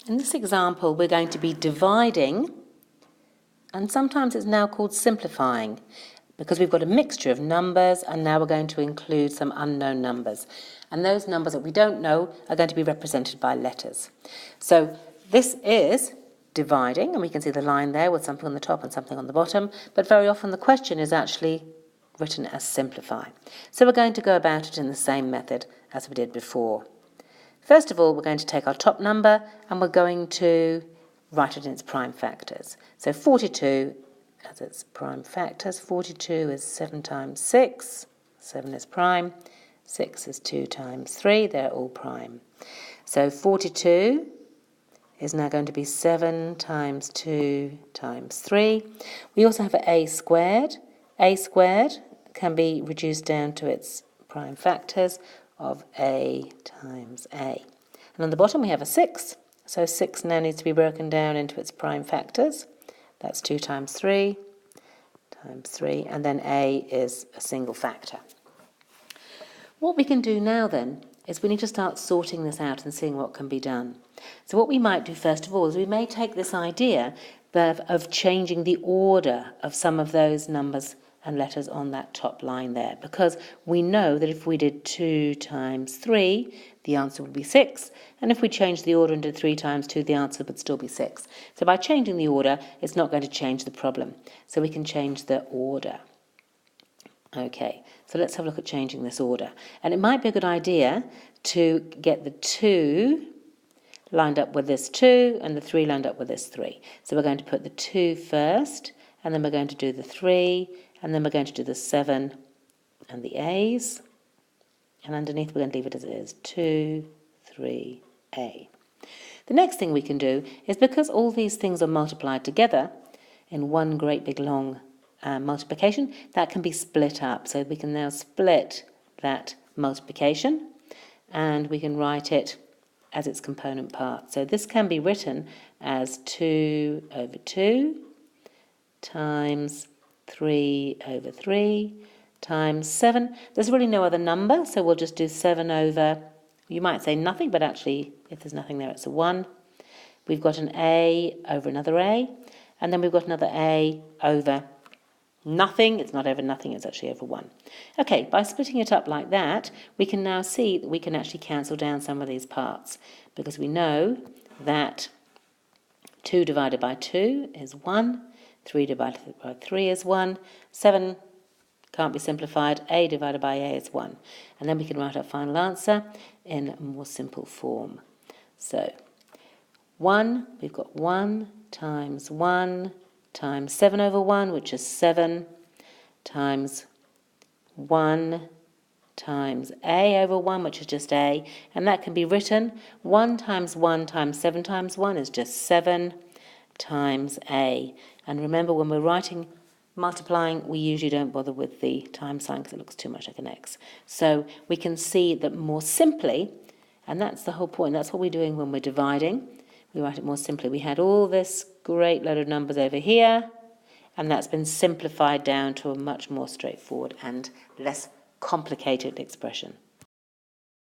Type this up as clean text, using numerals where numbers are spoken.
In this example, we're going to be dividing, and sometimes it's now called simplifying, because we've got a mixture of numbers, and now we're going to include some unknown numbers. And those numbers that we don't know are going to be represented by letters. So this is dividing, and we can see the line there with something on the top and something on the bottom, but very often the question is actually written as simplify. So we're going to go about it in the same method as we did before. First of all, we're going to take our top number and we're going to write it in its prime factors. So 42 as its prime factors. 42 is 7 times 6. 7 is prime. 6 is 2 times 3. They're all prime. So 42 is now going to be 7 times 2 times 3. We also have a squared. A squared can be reduced down to its prime factors of a times a. And on the bottom we have a 6. So 6 now needs to be broken down into its prime factors. That's 2 times 3 times 3. And then a is a single factor. What we can do now then is we need to start sorting this out and seeing what can be done. So what we might do first of all is we may take this idea of changing the order of some of those numbers and letters on that top line there, because we know that if we did 2 times 3, the answer would be 6, and if we changed the order and did 3 times 2, the answer would still be 6. So by changing the order, it's not going to change the problem. So we can change the order. Okay, so let's have a look at changing this order. And it might be a good idea to get the 2 lined up with this 2 and the 3 lined up with this 3. So we're going to put the 2 first, and then we're going to do the 3, and then we're going to do the 7 and the A's. And underneath we're going to leave it as it is, 2, 3, A. The next thing we can do is, because all these things are multiplied together in one great big long multiplication, that can be split up. So we can now split that multiplication, and we can write it as its component parts. So this can be written as 2 over 2 times 3 over 3 times 7. There's really no other number, so we'll just do 7 over, you might say nothing, but actually if there's nothing there it's a 1. We've got an A over another A, and then we've got another A over nothing. It's not over nothing, it's actually over 1. Okay, by splitting it up like that, we can now see that we can actually cancel down some of these parts, because we know that 2 divided by 2 is 1, 3 divided by 3 is 1, 7 can't be simplified, A divided by A is 1. And then we can write our final answer in a more simple form. So 1, we've got 1 times 7 over 1, which is 7, times 1 times A over 1, which is just A, and that can be written 1 times 1 times 7 times 1 is just 7 times A. And remember, when we're writing multiplying, we usually don't bother with the times sign because it looks too much like an X. So we can see that more simply, and that's the whole point, that's what we're doing when we're dividing. We write it more simply. We had all this great load of numbers over here, and that's been simplified down to a much more straightforward and less complicated expression.